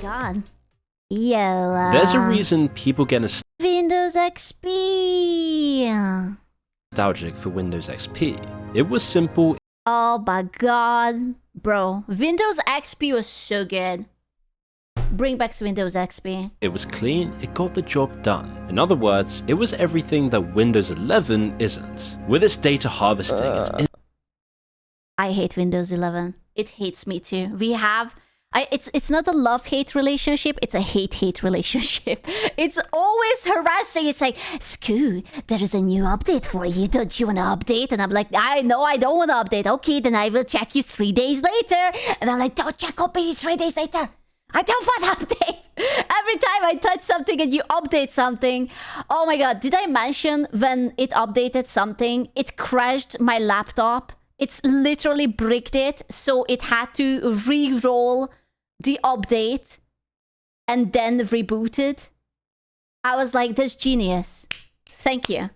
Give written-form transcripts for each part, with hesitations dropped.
god. Yo. There's a reason people get Windows XP. nostalgic for Windows XP. It was simple. Oh my god. Bro, Windows XP was so good. Bring back Windows XP. It was clean, it got the job done. In other words, it was everything that Windows 11 isn't. With its data harvesting, I hate Windows 11. It hates me too. It's not a love-hate relationship, it's a hate-hate relationship. It's always harassing. It's like, Scoo, there is a new update for you. Don't you want to update? And I'm like, I know I don't want to update. Okay, then I will check you 3 days later. And I'm like, don't check up me 3 days later. I don't want to update. Every time I touch something and you update something. Oh my god, did I mention when it updated something, it crashed my laptop? It's literally bricked it, so it had to re-roll the update and then reboot it. I was like, that's genius. Thank you.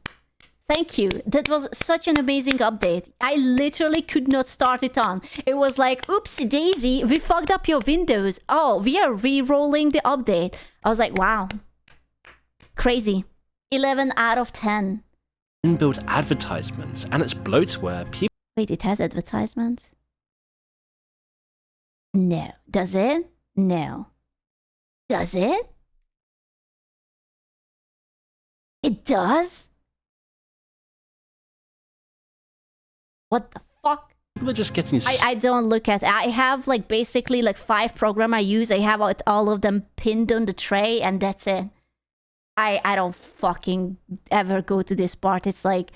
Thank you. That was such an amazing update. I literally could not start it on. It was like, oopsie daisy, we fucked up your Windows. Oh, we are re-rolling the update. I was like, wow. Crazy. 11 out of 10. Inbuilt advertisements and its bloatware. People Wait, it has advertisements? No. Does it? No. Does it? It does? What the fuck? are just getting. I don't look at. I have like basically like 5 programs I use. I have all of them pinned on the tray, and that's it. I don't fucking ever go to this part. It's like,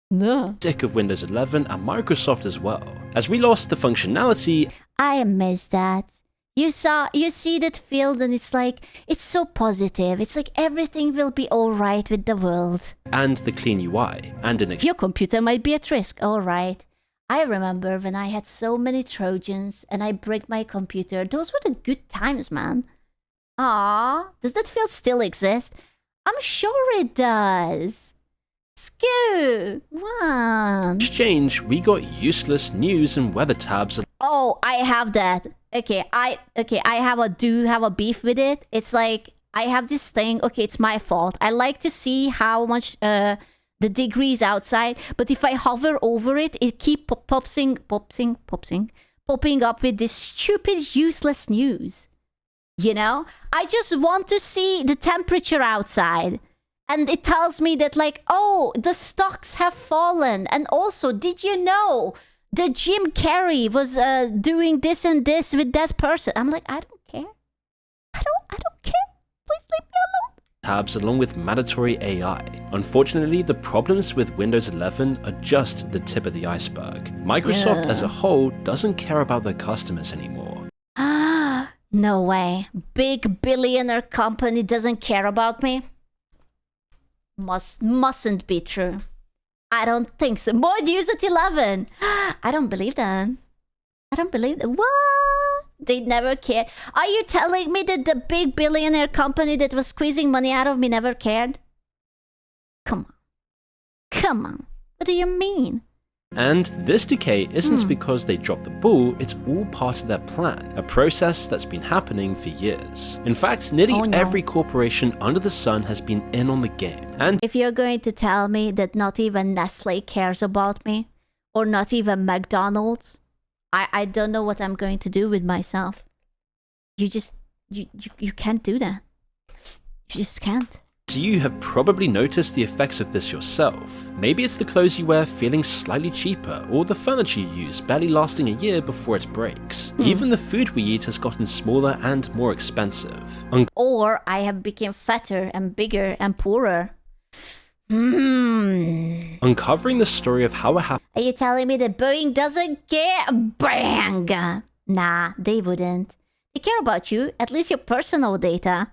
no. Sick of Windows 11 and Microsoft as well, as we lost the functionality. I miss that. You see that field, and it's like, it's so positive. It's like everything will be all right with the world. And the clean UI and an. Your computer might be at risk. All right. I remember when I had so many Trojans and I bricked my computer. Those were the good times, man. Ah, does that field still exist? I'm sure it does. Scoo, one. Exchange, we got useless news and weather tabs. Oh, I have that. Okay, I do have a beef with it. It's like, I have this thing. Okay, it's my fault. I like to see how much the degrees outside, but if I hover over it, it keeps popping up with this stupid, useless news. You know, I just want to see the temperature outside. And it tells me that, like, oh, the stocks have fallen. And also, did you know that Jim Carrey was doing this and this with that person? I'm like, I don't care. I don't care. Please leave me alone. Tabs along with mandatory AI. Unfortunately, the problems with Windows 11 are just the tip of the iceberg. Microsoft as a whole doesn't care about their customers anymore. No way. Big billionaire company doesn't care about me? Mustn't be true. I don't think so. More news at 11. I don't believe that. I don't believe that. What? They never cared. Are you telling me that the big billionaire company that was squeezing money out of me never cared? Come on. Come on. What do you mean? And this decay isn't because they dropped the ball, it's all part of their plan, a process that's been happening for years. In fact, nearly every corporation under the sun has been in on the game. And if you're going to tell me that not even Nestle cares about me, or not even McDonald's, I don't know what I'm going to do with myself. You can't do that. You just can't. You have probably noticed the effects of this yourself. Maybe it's the clothes you wear feeling slightly cheaper, or the furniture you use barely lasting a year before it breaks. Even the food we eat has gotten smaller and more expensive. Or I have become fatter and bigger and poorer. Uncovering the story of how it happened. Are you telling me that Boeing doesn't care? Bang! Nah, they wouldn't. They care about you, at least your personal data.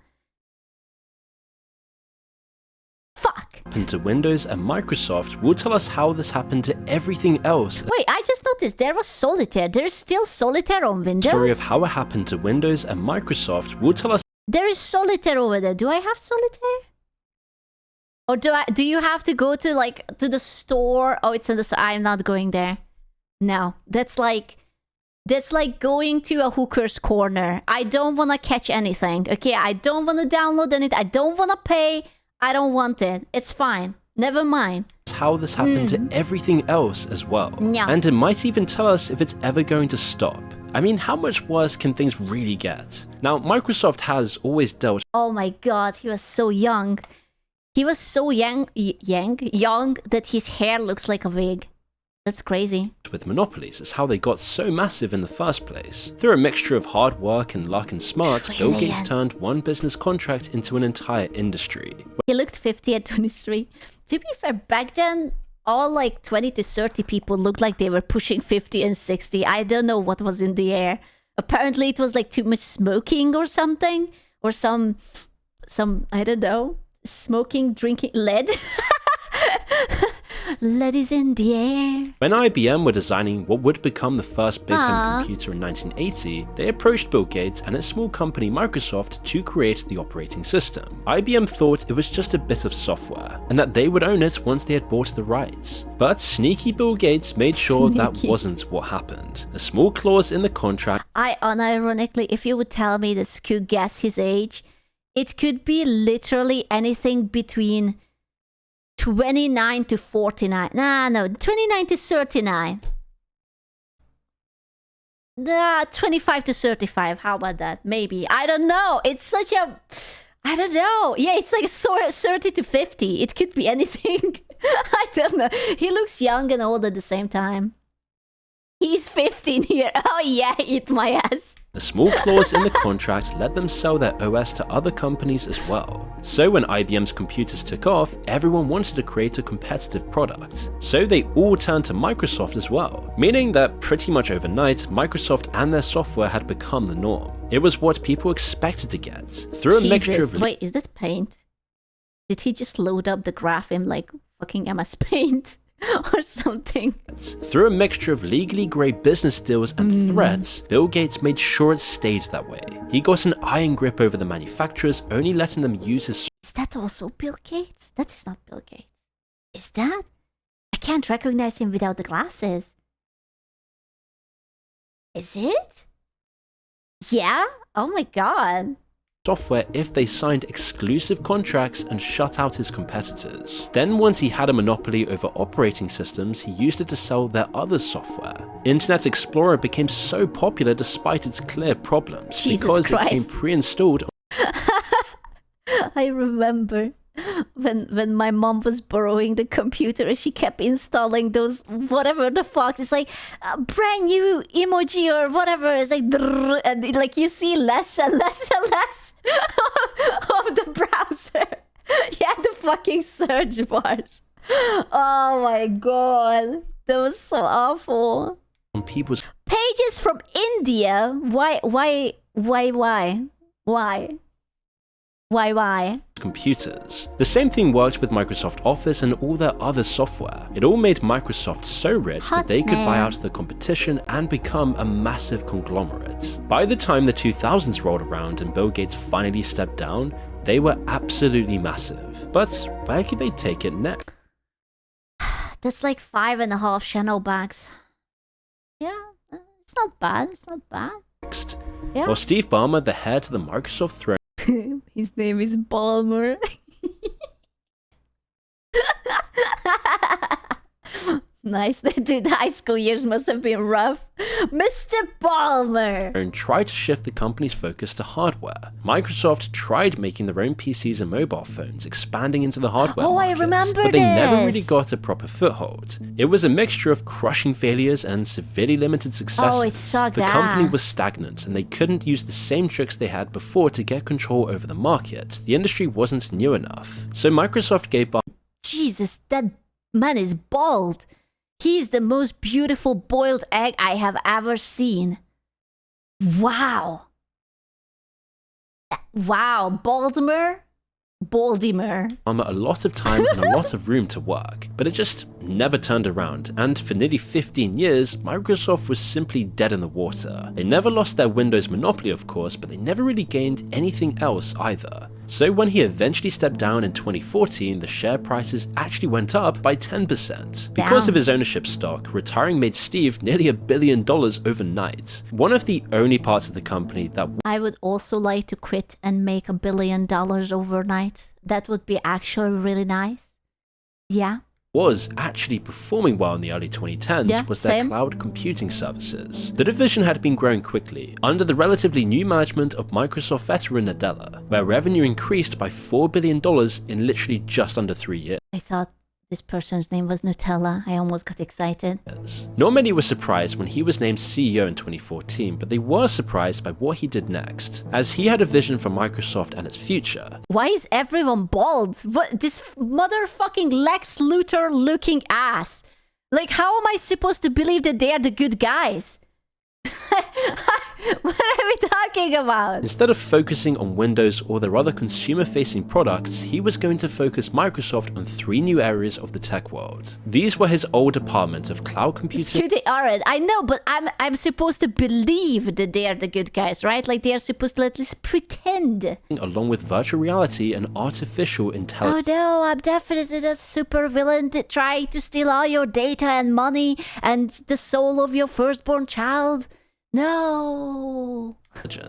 Fuck. Happened to Windows and Microsoft will tell us how this happened to everything else. Wait, I just noticed there was Solitaire. There's still Solitaire on Windows? The story of how it happened to Windows and Microsoft will tell us. There is Solitaire over there. Do I have Solitaire? Or do you have to go to to the store? Oh, it's in the. I'm not going there. No, that's like That's like going to a hooker's corner. I don't want to catch anything. Okay, I don't want to download anything. I don't want to pay. I don't want it. It's fine. Never mind. How this happened to everything else as well. Yeah. And it might even tell us if it's ever going to stop. I mean, how much worse can things really get? Now, Microsoft has always dealt Oh my god, he was so young. He was so young that his hair looks like a wig. That's crazy. with monopolies. It's how they got so massive in the first place. Through a mixture of hard work and luck and smarts, Bill Gates turned one business contract into an entire industry. He looked 50 at 23. To be fair, back then, all like 20 to 30 people looked like they were pushing 50 and 60. I don't know what was in the air. Apparently it was like too much smoking or something. Or some I don't know, smoking, drinking, lead. Lead is in the air. When IBM were designing what would become the first big home computer in 1980, they approached Bill Gates and his small company Microsoft to create the operating system. IBM thought it was just a bit of software, and that they would own it once they had bought the rights. But sneaky Bill Gates made sure that wasn't what happened. A small clause in the contract. Unironically, if you would tell me this could guess his age, it could be literally anything between 29 to 49. No, 29 to 39. 25 to 35. How about that? Maybe. I don't know. It's such a... I don't know. Yeah, it's like 30 to 50. It could be anything. I don't know. He looks young and old at the same time. He's 15 here. Oh yeah, eat my ass. A small clause in the contract let them sell their OS to other companies as well. So when IBM's computers took off, everyone wanted to create a competitive product. So they all turned to Microsoft as well, meaning that pretty much overnight, Microsoft and their software had become the norm. It was what people expected to get. Through a mixture of... Wait, is that Paint? Did he just load up the graph in like fucking MS Paint? Or something. Through a mixture of legally grey business deals and threats, Bill Gates made sure it stayed that way. He got an iron grip over the manufacturers, only letting them use his... Is that also Bill Gates? That is not Bill Gates. Is that? I can't recognize him without the glasses. Is it? Yeah? Oh my god. Software if they signed exclusive contracts and shut out his competitors. Then once he had a monopoly over operating systems, he used it to sell their other software. Internet Explorer became so popular despite its clear problems because it came pre-installed. I remember when my mom was borrowing the computer and she kept installing those whatever the fuck. It's like a brand new emoji or whatever. It's like and like you see less and less and less of the browser. Yeah, the fucking search bars. Oh my god, that was so awful. On people's pages from India. Why? computers. The same thing worked with Microsoft Office and all their other software. It all made Microsoft so rich that they could buy out the competition and become a massive conglomerate. By the time the 2000s rolled around and Bill Gates finally stepped down, they were absolutely massive. But where could they take it next? That's like 5.5 channel bags. Yeah, it's not bad. It's not bad. Yeah. Well, Steve Ballmer, the heir to the Microsoft throne, his name is Ballmer. Nice. Dude, the high school years must have been rough. Mr. Ballmer! And tried to shift the company's focus to hardware. Microsoft tried making their own PCs and mobile phones, expanding into the hardware market, I remember but they never really got a proper foothold. It was a mixture of crushing failures and severely limited successes. It sucked. The company was stagnant, and they couldn't use the same tricks they had before to get control over the market. The industry wasn't new enough. So Microsoft gave Jesus, that man is bald. He's the most beautiful boiled egg I have ever seen. Wow. Wow, Baldimer? a lot of time and a lot of room to work, but it just never turned around, and for nearly 15 years, Microsoft was simply dead in the water. They never lost their Windows monopoly, of course, but they never really gained anything else either. So when he eventually stepped down in 2014, the share prices actually went up by 10%. Because of his ownership stock, retiring made Steve nearly $1 billion overnight. One of the only parts of the company that I would also like to quit and make $1 billion overnight. That would be actually really nice. Yeah. was actually performing well in the early 2010s was their cloud computing services. The division had been growing quickly under the relatively new management of Microsoft veteran Nadella, where revenue increased by $4 billion in literally just under 3 years. I thought this person's name was Nutella. I almost got excited. Not many were surprised when he was named CEO in 2014, but they were surprised by what he did next, as he had a vision for Microsoft and its future. Why is everyone bald? What, this motherfucking Lex Luthor looking ass. Like, how am I supposed to believe that they are the good guys? What are we talking about? Instead of focusing on Windows or their other consumer-facing products, he was going to focus Microsoft on 3 new areas of the tech world. These were his old department of cloud computing. They aren't. I know, but I'm supposed to believe that they are the good guys, right? Like, they are supposed to at least pretend. Along with virtual reality and artificial intelligence. Oh no, I'm definitely the super villain to try to steal all your data and money and the soul of your firstborn child. No.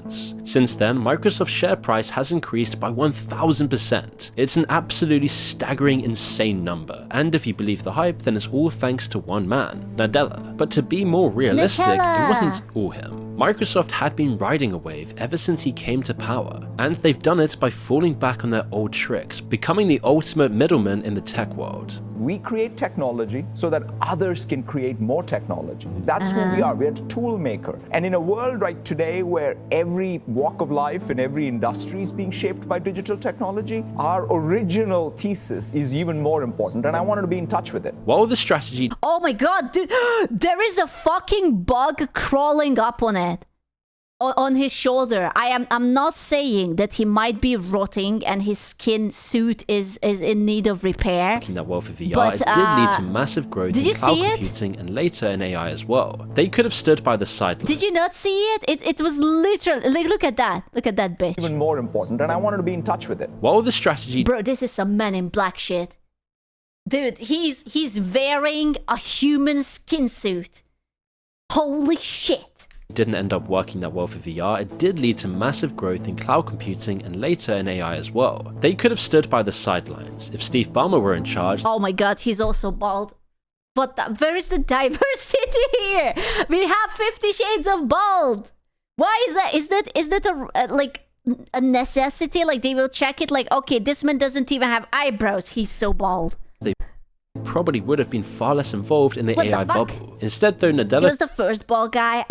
Since then, Microsoft's share price has increased by 1000%. It's an absolutely staggering, insane number. And if you believe the hype, then it's all thanks to one man, Nadella. But to be more realistic, Nadella. It wasn't all him. Microsoft had been riding a wave ever since he came to power, and they've done it by falling back on their old tricks, becoming the ultimate middleman in the tech world. We create technology so that others can create more technology. That's who we are. We're a tool maker. And in a world right today where every walk of life and every industry is being shaped by digital technology, our original thesis is even more important, and I wanted to be in touch with it. While the strategy... Oh my god, dude, there is a fucking bug crawling up on it. On his shoulder. I'm not saying that he might be rotting and his skin suit is in need of repair. Making that well for VR, but, it did lead to massive growth in cloud computing and later in AI as well. They could have stood by the sidelines. Did you not see it? It was literally, like, look at that bitch. Even more important, and I wanted to be in touch with it. While the strategy... Bro, this is some Men in Black shit. Dude, he's wearing a human skin suit. Holy shit. Didn't end up working that well for VR, it did lead to massive growth in cloud computing and later in AI as well. They could have stood by the sidelines if Steve Ballmer were in charge. Oh my god, he's also bald. But where is the diversity here? We have 50 shades of bald. Why is that? Is that a necessity? Like, they will check it like, okay, this man doesn't even have eyebrows. He's so bald. They probably would have been far less involved in the AI bubble. Instead, though, Nadella... He was the first bald guy.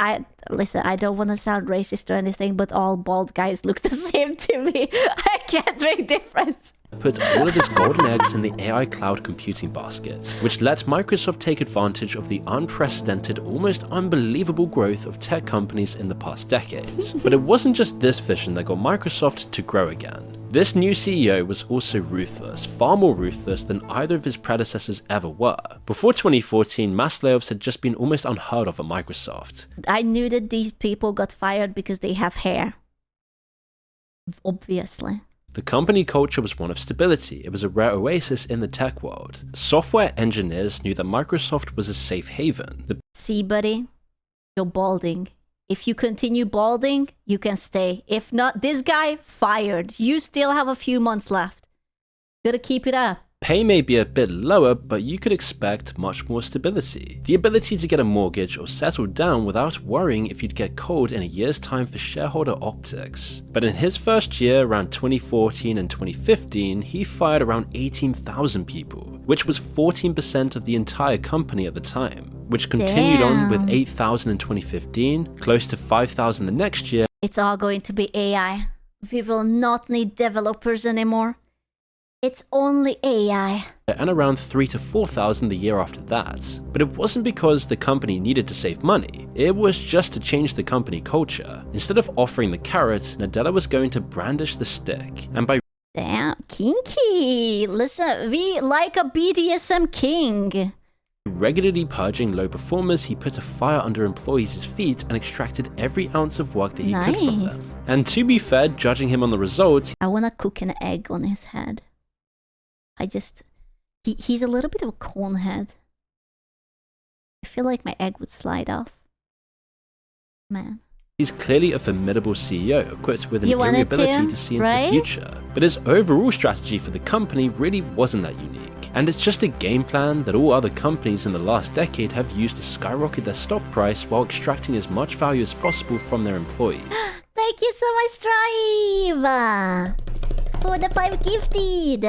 Listen, I don't want to sound racist or anything, but all bald guys look the same to me. I can't make difference. Put all of his golden eggs in the AI cloud computing basket, which let Microsoft take advantage of the unprecedented, almost unbelievable growth of tech companies in the past decades. But it wasn't just this vision that got Microsoft to grow again. This new CEO was also ruthless, far more ruthless than either of his predecessors ever were. Before 2014, mass layoffs had just been almost unheard of at Microsoft. I knew that these people got fired because they have hair. Obviously. The company culture was one of stability. It was a rare oasis in the tech world. Software engineers knew that Microsoft was a safe haven. See, buddy, you're balding. If you continue balding, you can stay. If not, this guy, fired. You still have a few months left. Gotta keep it up. Pay may be a bit lower, but you could expect much more stability. The ability to get a mortgage or settle down without worrying if you'd get cold in a year's time for shareholder optics. But in his first year, around 2014 and 2015, he fired around 18,000 people, which was 14% of the entire company at the time, which continued on with 8,000 in 2015, close to 5,000 the next year. It's all going to be AI. We will not need developers anymore. It's only AI. And around 3,000 to 4,000 the year after that. But it wasn't because the company needed to save money, it was just to change the company culture. Instead of offering the carrot, Nadella was going to brandish the stick. And by... Damn, kinky. Listen, we like a BDSM king. Regularly purging low performers, he put a fire under employees' feet and extracted every ounce of work that he could from them. And to be fair, judging him on the results, I wanna cook an egg on his head. He's a little bit of a corn head. I feel like my egg would slide off. Man. he's clearly a formidable CEO, equipped with an eerie ability to see into the future. But his overall strategy for the company really wasn't that unique. And it's just a game plan that all other companies in the last decade have used to skyrocket their stock price while extracting as much value as possible from their employees. Thank you so much, Strive! For the 5 gifted!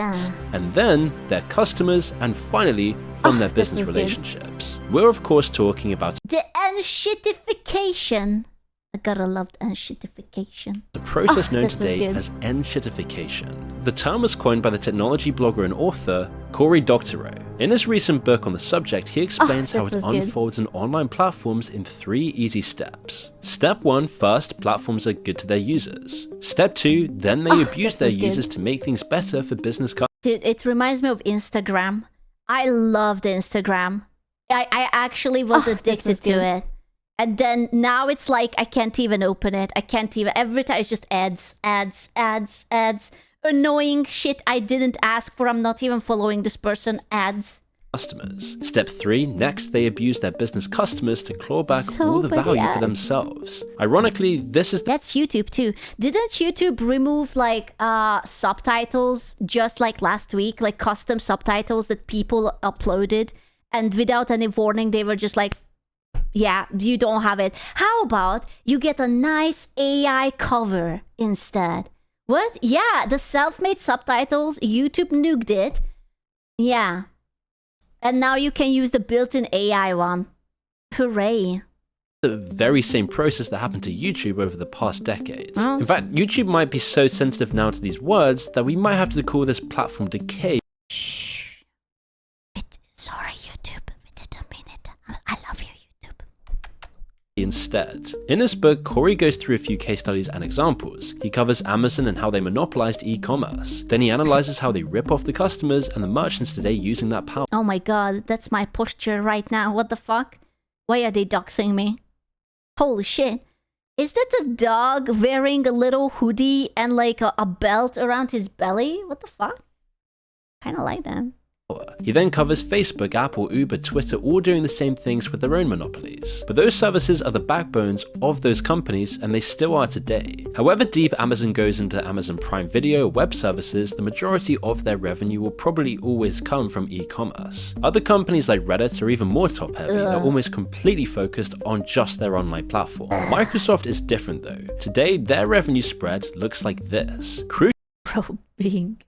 And then their customers, and finally, from their business relationships. We're of course talking about the enshittification. I gotta love enshittification. The process known today as enshittification. The term was coined by the technology blogger and author Cory Doctorow. In his recent book on the subject, he explains how it unfolds in online platforms in 3 easy steps. Step 1, first, platforms are good to their users. Step 2, then they abuse their users to make things better for business customers. Dude, it reminds me of Instagram. I loved Instagram. I actually was addicted to it. And then now it's like I can't even open it. I can't even. Every time it's just ads, ads, ads, ads. Annoying shit I didn't ask for. I'm not even following this person. Ads. Customers. Step 3, next they abuse their business customers to claw back all the value for themselves. Ironically, that's YouTube too. Didn't YouTube remove like subtitles just like last week, like custom subtitles that people uploaded, and without any warning they were just like, yeah, you don't have it. How about you get a nice AI cover instead? What? Yeah, the self-made subtitles, YouTube nuked it. Yeah. And now you can use the built-in AI one. Hooray. The very same process that happened to YouTube over the past decades. In fact, YouTube might be so sensitive now to these words that we might have to call this platform decay. Shh. Sorry, YouTube. We didn't mean it. I love you, YouTube. Instead. In this book, Cory goes through a few case studies and examples. He covers Amazon and how they monopolized e-commerce. Then he analyzes how they rip off the customers and the merchants today using that power. Oh my god, that's my posture right now. What the fuck? Why are they doxing me? Holy shit. Is that a dog wearing a little hoodie and like a belt around his belly? What the fuck? Kinda like that. He then covers Facebook, Apple, Uber, Twitter, all doing the same things with their own monopolies. But those services are the backbones of those companies, and they still are today. However deep Amazon goes into Amazon Prime Video or web services, the majority of their revenue will probably always come from e-commerce. Other companies like Reddit are even more top-heavy. They're almost completely focused on just their online platform. Microsoft is different though. Today, their revenue spread looks like this. Bro, Bing.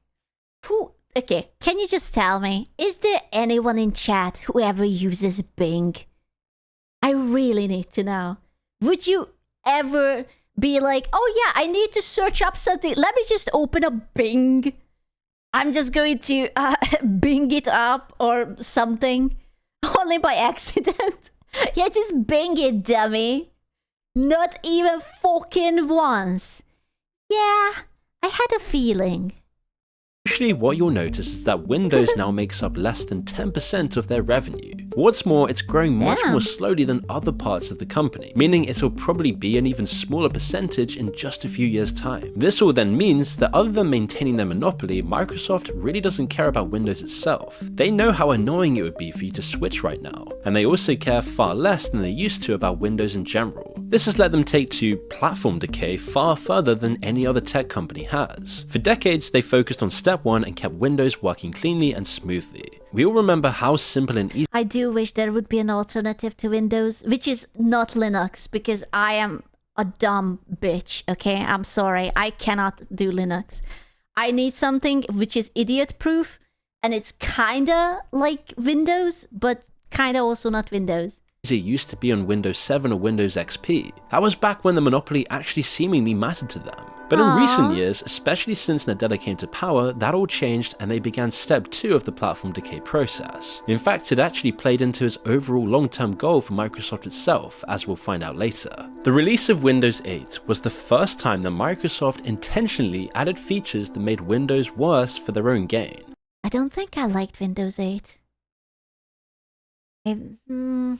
Okay, can you just tell me, is there anyone in chat who ever uses Bing? I really need to know. Would you ever be like, oh yeah, I need to search up something. Let me just open up Bing. I'm just going to Bing it up or something. Only by accident. Yeah, just Bing it, dummy. Not even fucking once. Yeah, I had a feeling. Usually what you'll notice is that Windows now makes up less than 10% of their revenue. What's more, it's growing much more slowly than other parts of the company, meaning it will probably be an even smaller percentage in just a few years' time. This all then means that other than maintaining their monopoly, Microsoft really doesn't care about Windows itself. They know how annoying it would be for you to switch right now, and they also care far less than they used to about Windows in general. This has let them take to platform decay far further than any other tech company has. For decades, they focused on step 1 and kept Windows working cleanly and smoothly. We all remember how simple and easy. I do wish there would be an alternative to Windows, which is not Linux, because I am a dumb bitch, okay? I'm sorry, I cannot do Linux. I need something which is idiot-proof, and it's kinda like Windows, but kinda also not Windows. It used to be on Windows 7 or Windows XP. That was back when the monopoly actually seemingly mattered to them. But in recent years, especially since Nadella came to power, that all changed and they began step 2 of the platform decay process. In fact, it actually played into his overall long-term goal for Microsoft itself, as we'll find out later. The release of Windows 8 was the first time that Microsoft intentionally added features that made Windows worse for their own gain. I don't think I liked Windows 8. Hmm.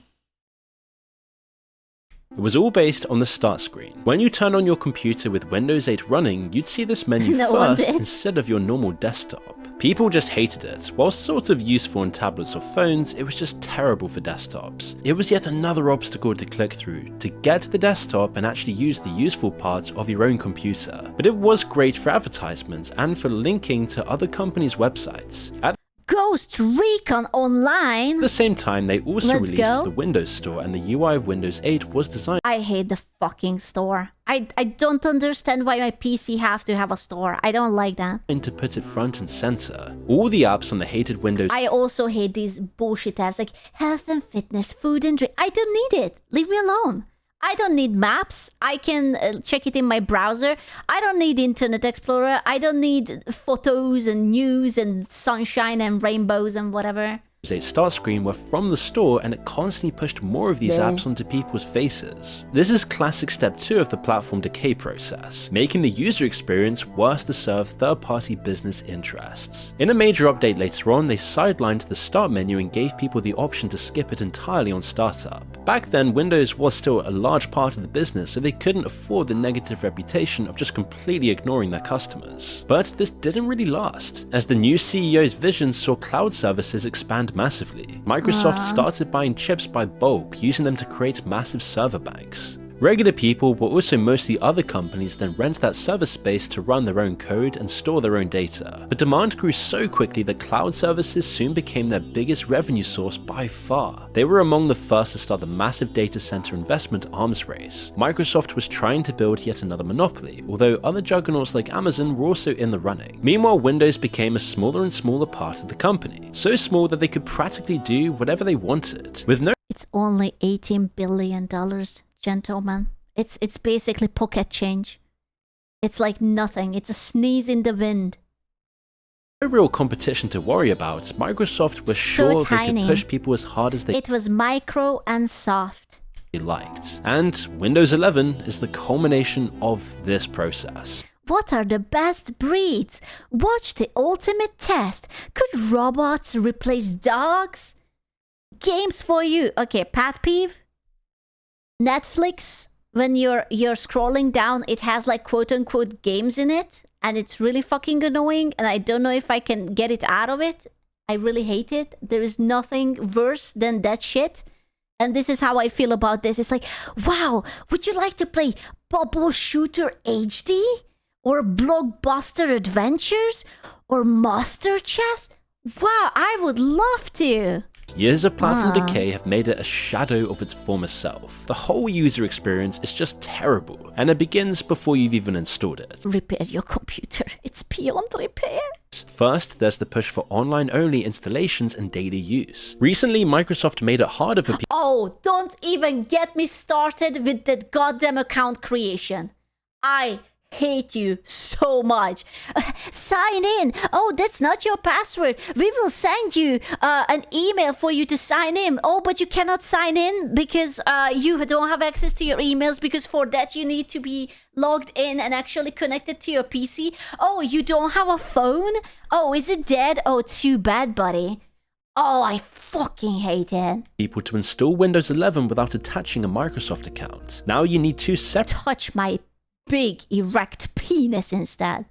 It was all based on the start screen. When you turn on your computer with Windows 8 running, you'd see this menu No one first did. instead of your normal desktop. People just hated it. While sort of useful on tablets or phones, it was just terrible for desktops. It was yet another obstacle to click through, to get to the desktop and actually use the useful parts of your own computer. But it was great for advertisements and for linking to other companies' websites. At Ghost Recon Online. the same time, they also Let's released go. the Windows Store, and the UI of Windows 8 was designed I hate the fucking store. I don't understand why my PC have to have a store. I don't like that. to put it front and center. All the apps on the hated Windows I also hate these bullshit apps like health and fitness, food and drink. I don't need it. Leave me alone. I don't need maps. I can check it in my browser. I don't need Internet Explorer. I don't need photos and news and sunshine and rainbows and whatever. 8 start screen were from the store, and it constantly pushed more of these Yeah. apps onto people's faces. This is classic step 2 of the platform decay process, making the user experience worse to serve third-party business interests. In a major update later on, they sidelined the start menu and gave people the option to skip it entirely on startup. Back then, Windows was still a large part of the business, so they couldn't afford the negative reputation of just completely ignoring their customers. But this didn't really last, as the new CEO's vision saw cloud services expand massively. Microsoft started buying chips by bulk, using them to create massive server banks. Regular people, but also mostly other companies, then rent that server space to run their own code and store their own data. But demand grew so quickly that cloud services soon became their biggest revenue source by far. They were among the first to start the massive data center investment arms race. Microsoft was trying to build yet another monopoly, although other juggernauts like Amazon were also in the running. Meanwhile, Windows became a smaller and smaller part of the company, so small that they could practically do whatever they wanted, with no It's only $18 billion, gentlemen. It's basically pocket change. It's like nothing. It's a sneeze in the wind. real competition to worry about. Microsoft was So sure they tiny. could push people as hard as they It was micro and soft. liked. And Windows 11 is the culmination of this process. What are the best breeds? Watch the ultimate test. Could robots replace dogs? Games for you. Okay, pet peeve. Netflix, when you're scrolling down, it has like quote unquote games in it, and it's really fucking annoying, and I don't know if I can get it out of it. I really hate it. There is nothing worse than that shit. And this is how I feel about this. It's like, wow, would you like to play Bubble Shooter HD? Or Blockbuster Adventures? Or Master Chess? Wow, I would love to. Years of platform decay have made it a shadow of its former self. The whole user experience is just terrible, and it begins before you've even installed it. Repair your computer. It's beyond repair. First, there's the push for online-only installations and daily use. Recently, Microsoft made it harder for people Oh, don't even get me started with that goddamn account creation. I hate you so much. Sign in. Oh, that's not your password. We will send you an email for you to sign in. Oh, but you cannot sign in because you don't have access to your emails, because for that you need to be logged in and actually connected to your PC. Oh, you don't have a phone? Oh, is it dead? Oh, too bad, buddy. Oh, I fucking hate it. to install Windows 11 without attaching a Microsoft account. Now you need two separate Touch my big erect penis instead.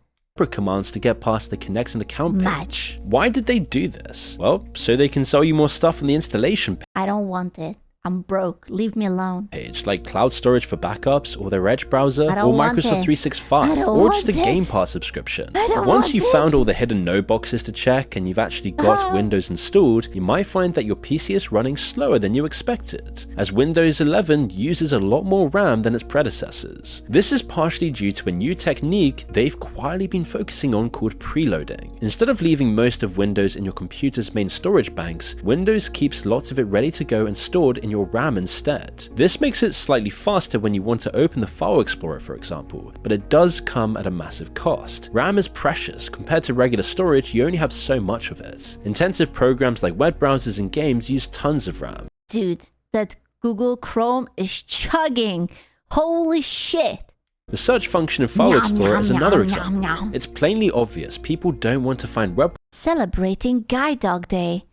commands to get past the connect and account page. Match. Why did they do this? Well, so they can sell you more stuff on the installation I don't want it. I'm broke. Leave me alone. page, like cloud storage for backups, or their Edge browser, I don't or want Microsoft it. 365, I don't or just a want Game it. Pass subscription. I don't Once want you've it. found all the hidden no boxes to check and you've actually got Windows installed, you might find that your PC is running slower than you expected, as Windows 11 uses a lot more RAM than its predecessors. This is partially due to a new technique they've quietly been focusing on called preloading. Instead of leaving most of Windows in your computer's main storage banks, Windows keeps lots of it ready to go and stored in your RAM instead. This makes it slightly faster when you want to open the File Explorer, for example, but it does come at a massive cost. RAM is precious. Compared to regular storage, you only have so much of it. Intensive programs like web browsers and games use tons of RAM. Dude, that Google Chrome is chugging. Holy shit. The search function in File Nyam, Explorer nyam, is another nyam, example. nyam, nyam. It's plainly obvious people don't want to find web Celebrating Guide Dog Day.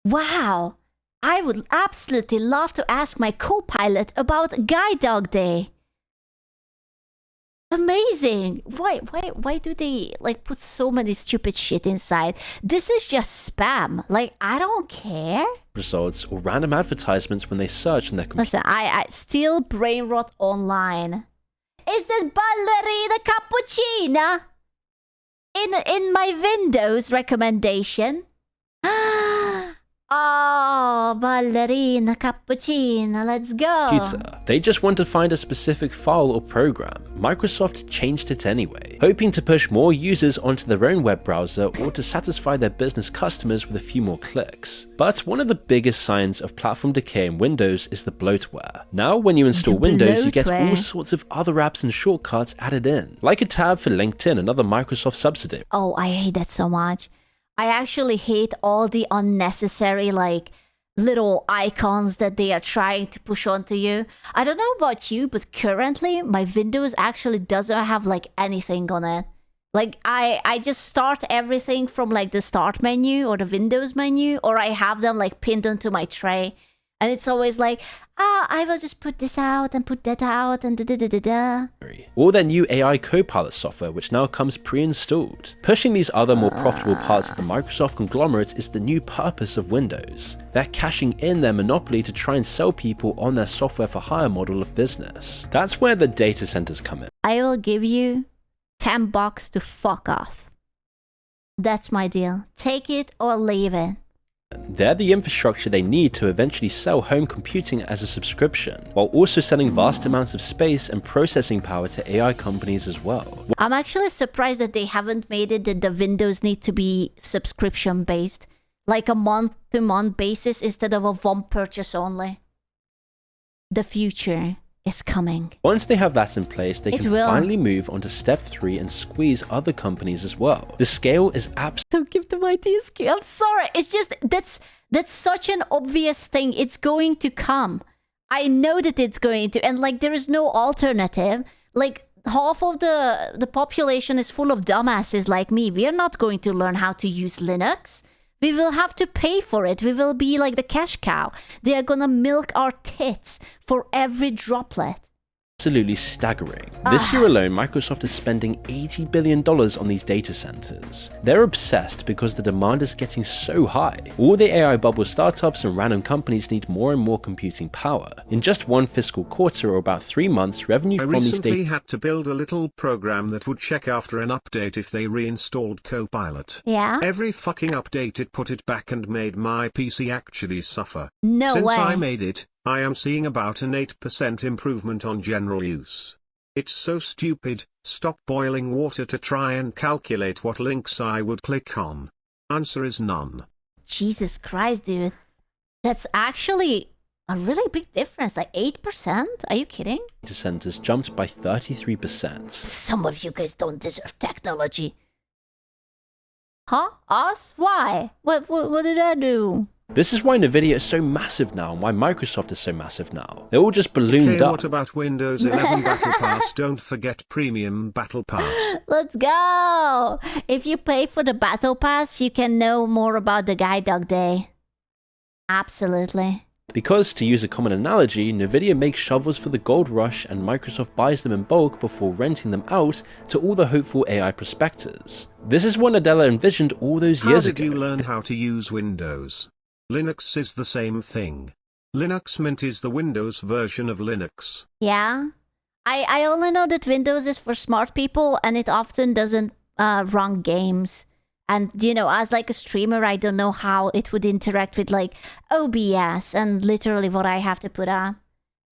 Wow. I would absolutely love to ask my co-pilot about Guide Dog Day. Amazing. Why do they like put so many stupid shit inside? This is just spam. Like, I don't care. Results or random advertisements when they search on their computer. Listen, I still brain rot online. Is this ballerina cappuccina in my Windows recommendation? Oh, ballerina cappuccina, let's go. They just want to find a specific file or program. Microsoft changed it anyway, hoping to push more users onto their own web browser or to satisfy their business customers with a few more clicks. But one of the biggest signs of platform decay in Windows is the bloatware. Now when you install Windows, you get all sorts of other apps and shortcuts added in, like a tab for LinkedIn, another Microsoft subsidiary. Oh, I hate that so much. I actually hate all the unnecessary, like, little icons that they are trying to push onto you. I don't know about you, but currently my Windows actually doesn't have, like, anything on it. Like, I just start everything from, like, the start menu or the Windows menu, or I have them, like, pinned onto my tray. And it's always like, I will just put this out and put that out and da-da-da-da-da. Or their new AI Copilot software, which now comes pre-installed. Pushing these other more profitable parts of the Microsoft conglomerate is the new purpose of Windows. They're cashing in their monopoly to try and sell people on their software for hire model of business. That's where the data centers come in. I will give you $10 to fuck off. That's my deal. Take it or leave it. They're the infrastructure they need to eventually sell home computing as a subscription, while also selling vast amounts of space and processing power to AI companies as well. I'm actually surprised that they haven't made it that the Windows need to be subscription based, like a month-to-month basis instead of a one purchase only. The future is coming. Once they have that in place, they can finally move on to step 3 and squeeze other companies as well. The scale is absolutely... Don't give them ideas. I'm sorry. It's just, that's such an obvious thing. It's going to come. I know that it's going to, and like there is no alternative. Like half of the population is full of dumbasses like me. We are not going to learn how to use Linux. We will have to pay for it. We will be like the cash cow. They are gonna milk our tits for every droplet. Absolutely staggering. This year alone, Microsoft is spending $80 billion on these data centers. They're obsessed because the demand is getting so high. All the AI bubble startups and random companies need more and more computing power. In just one fiscal quarter, or about 3 months, revenue from these data... I recently had to build a little program that would check after an update if they reinstalled Copilot. Yeah? Every fucking update it put it back and made my PC actually suffer. No way. Since I made it, I am seeing about an 8% improvement on general use. It's so stupid. Stop boiling water to try and calculate what links I would click on. Answer is none. Jesus Christ, dude. That's actually a really big difference. Like 8%? Are you kidding? Data centers jumped by 33%. Some of you guys don't deserve technology. Huh? Us? Why? What did I do? This is why Nvidia is so massive now and why Microsoft is so massive now. They're all just ballooned up. What about Windows 11 Battle Pass? Don't forget Premium Battle Pass. Let's go! If you pay for the Battle Pass, you can know more about the Guide Dog Day. Absolutely. Because, to use a common analogy, Nvidia makes shovels for the gold rush and Microsoft buys them in bulk before renting them out to all the hopeful AI prospectors. This is what Nadella envisioned all those years ago. How did you learn how to use Windows? Linux is the same thing. Linux Mint is the Windows version of Linux. Yeah? I only know that Windows is for smart people and it often doesn't run games. And, you know, as like a streamer, I don't know how it would interact with like OBS and literally what I have to put up.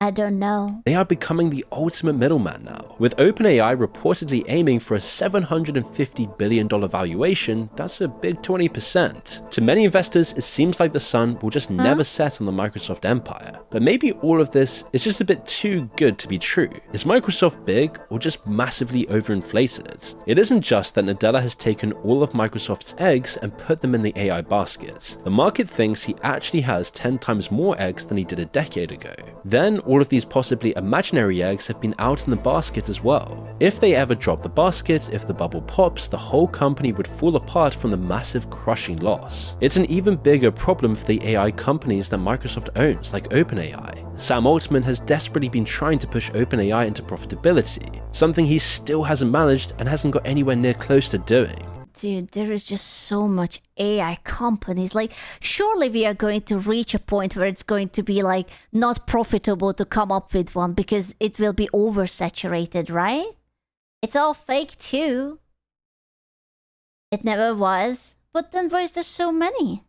I don't know. They are becoming the ultimate middleman now. With OpenAI reportedly aiming for a $750 billion valuation, that's a big 20%. To many investors, it seems like the sun will just never set on the Microsoft empire. But maybe all of this is just a bit too good to be true. Is Microsoft big or just massively overinflated? It isn't just that Nadella has taken all of Microsoft's eggs and put them in the AI basket. The market thinks he actually has 10 times more eggs than he did a decade ago. Then all of these possibly imaginary eggs have been out in the basket as well. If they ever drop the basket, if the bubble pops, the whole company would fall apart from the massive crushing loss. It's an even bigger problem for the AI companies that Microsoft owns, like OpenAI. Sam Altman has desperately been trying to push OpenAI into profitability, something he still hasn't managed and hasn't got anywhere near close to doing. Dude, there is just so much AI companies. Like, surely we are going to reach a point where it's going to be like not profitable to come up with one because it will be oversaturated, right? It's all fake too. It never was. But then why is there so many?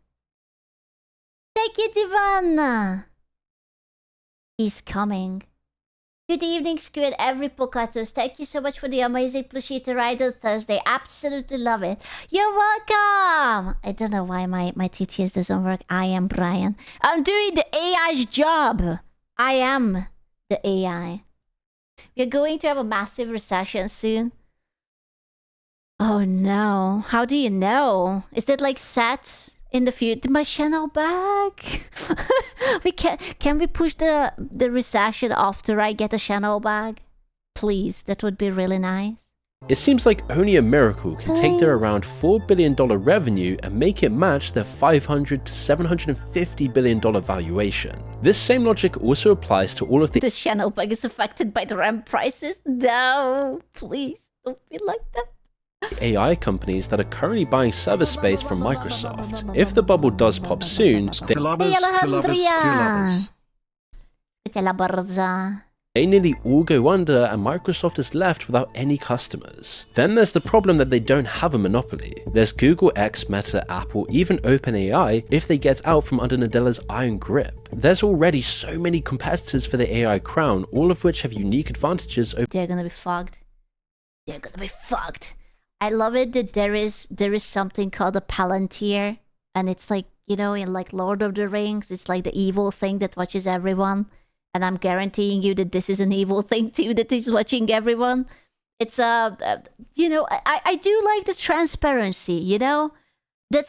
Thank you, Divan. He's coming. Good evening, Squid, every Pocatus. Thank you so much for the amazing plushie to ride on Thursday. Absolutely love it. You're welcome. I don't know why my TTS doesn't work. I am Brian. I'm doing the AI's job. I am the AI. We're going to have a massive recession soon. Oh no. How do you know? Is that like set in the future? My channel bag. Can we push the recession after I get a channel bag? Please, that would be really nice. It seems like only a miracle can take their around $4 billion revenue and make it match their $500 to $750 billion valuation. This same logic also applies to all of the channel bag is affected by the RAM prices? No, please don't be like that. AI companies that are currently buying server space from Microsoft. If the bubble does pop soon, they nearly all go under and Microsoft is left without any customers. Then there's the problem that they don't have a monopoly. There's Google, X, Meta, Apple, even OpenAI if they get out from under Nadella's iron grip. There's already so many competitors for the AI crown, all of which have unique advantages over— They're gonna be fucked. They're gonna be fucked. I love it that there is something called a Palantir, and it's like, you know, in like Lord of the Rings, it's like the evil thing that watches everyone. And I'm guaranteeing you that this is an evil thing too that is watching everyone. It's you know, I do like the transparency, you know.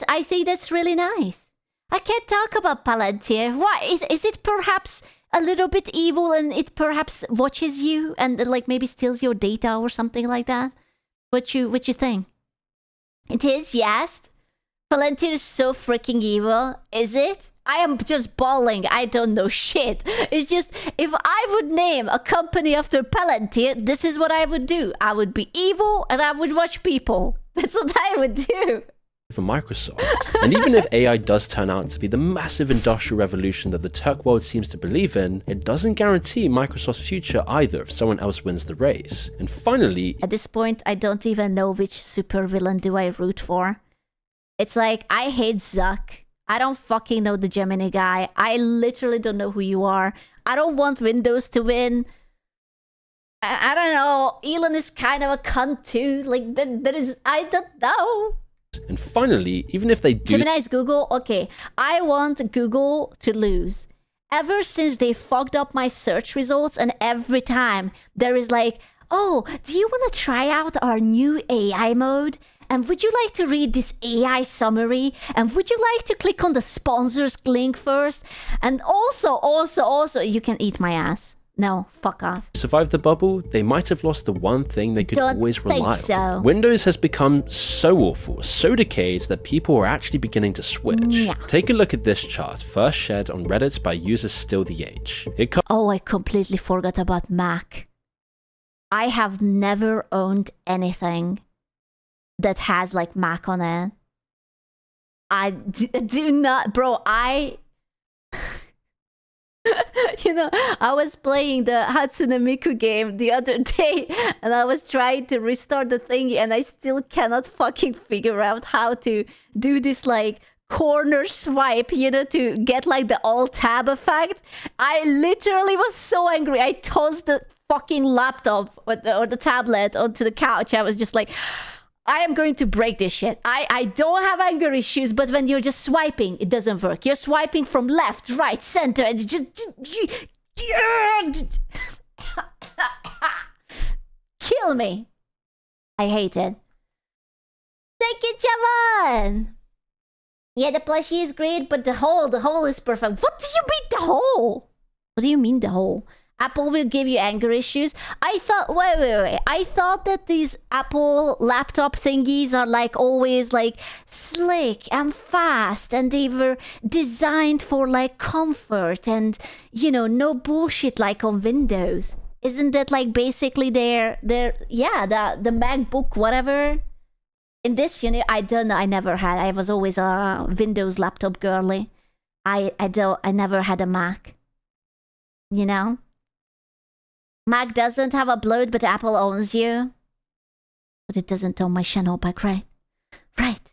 I think that's really nice. I can't talk about Palantir. Why is it perhaps a little bit evil and it perhaps watches you and like maybe steals your data or something like that? What you think? It is, yes. Palantir is so freaking evil, is it? I am just bawling. I don't know shit. It's just, if I would name a company after Palantir, this is what I would do. I would be evil and I would watch people. That's what I would do. For Microsoft. And even if AI does turn out to be the massive industrial revolution that the tech world seems to believe in, it doesn't guarantee Microsoft's future either if someone else wins the race. And finally, at this point, I don't even know which supervillain do I root for. It's like, I hate Zuck. I don't fucking know the Gemini guy. I literally don't know who you are. I don't want Windows to win. I don't know. Elon is kind of a cunt too. Like, there is, I don't know. And finally, even if they do— Gemini is Google? Okay. I want Google to lose. Ever since they fucked up my search results, and every time there is like, oh, do you want to try out our new AI mode? And would you like to read this AI summary? And would you like to click on the sponsors link first? And also, you can eat my ass. No, fuck off. Survive the bubble, they might have lost the one thing they could always rely on. Windows has become so awful, so decayed that people are actually beginning to switch. Yeah. Take a look at this chart, first shared on Reddit by user Still the H. Oh, I completely forgot about Mac. I have never owned anything that has like Mac on it. I do not, bro. You know, I was playing the Hatsune Miku game the other day and I was trying to restart the thing and I still cannot fucking figure out how to do this like corner swipe, you know, to get like the alt tab effect. I literally was so angry. I tossed the fucking laptop or the tablet onto the couch. I was just like, I am going to break this shit. I don't have anger issues, but when you're just swiping, it doesn't work. You're swiping from left, right, center, and just kill me. I hate it. Thank you, Javan. Yeah, the plushie is great, but the hole is perfect. What do you mean the hole? What do you mean the hole? Apple will give you anger issues. I thought, wait. I thought that these Apple laptop thingies are like always like slick and fast, and they were designed for like comfort and, you know, no bullshit like on Windows. Isn't that like basically their yeah, the MacBook, whatever? In this unit, I don't know. I never had. I was always a Windows laptop girly. I never had a Mac. You know? Mac doesn't have a bloat, but Apple owns you. But it doesn't own my channel back, right? Right.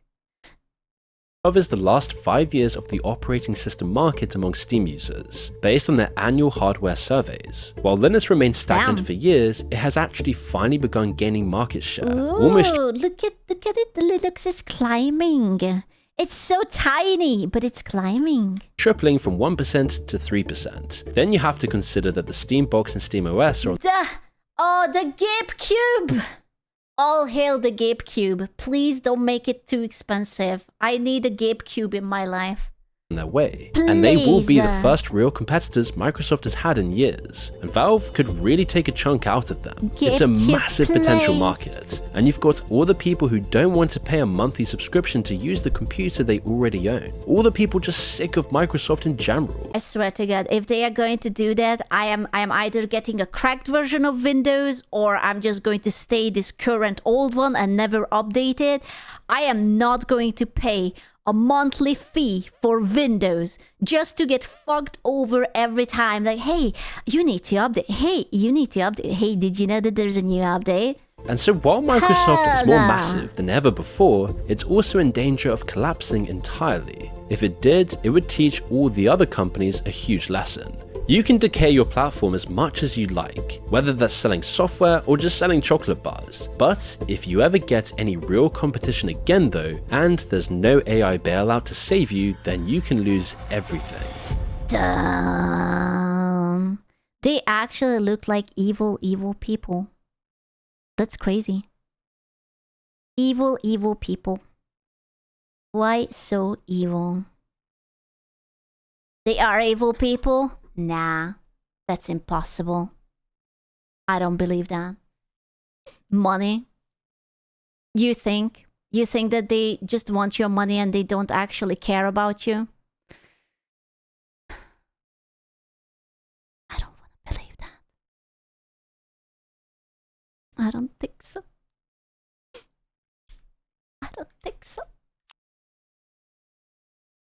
Covers the last 5 years of the operating system market among Steam users, based on their annual hardware surveys. While Linux remained stagnant for years, it has actually finally begun gaining market share. Ooh, look at it. The Linux is climbing. It's so tiny, but it's climbing. Tripling from 1% to 3%. Then you have to consider that the Steam Box and Steam OS are on the GameCube! All hail the GameCube. Please don't make it too expensive. I need a GameCube in my life. their way, and they will be the first real competitors Microsoft has had in years, and Valve could really take a chunk out of them. It's a massive potential market, and you've got all the people who don't want to pay a monthly subscription to use the computer they already own, all the people just sick of Microsoft in general. I swear to God, if they are going to do that, I am either getting a cracked version of Windows, or I'm just going to stay this current old one and never update it. I am not going to pay a monthly fee for Windows just to get fucked over every time. Like, hey, you need to update. Hey, you need to update. Hey, did you know that there's a new update? And so while Microsoft is more massive than ever before, it's also in danger of collapsing entirely. If it did, it would teach all the other companies a huge lesson. You can decay your platform as much as you like, whether that's selling software or just selling chocolate bars. But if you ever get any real competition again though, and there's no AI bailout to save you, then you can lose everything. Damn. They actually look like evil people. That's crazy. Evil people. Why so evil? They are evil people? Nah, that's impossible. I don't believe that. Money? You think that they just want your money and they don't actually care about you? I don't want to believe that. I don't think so.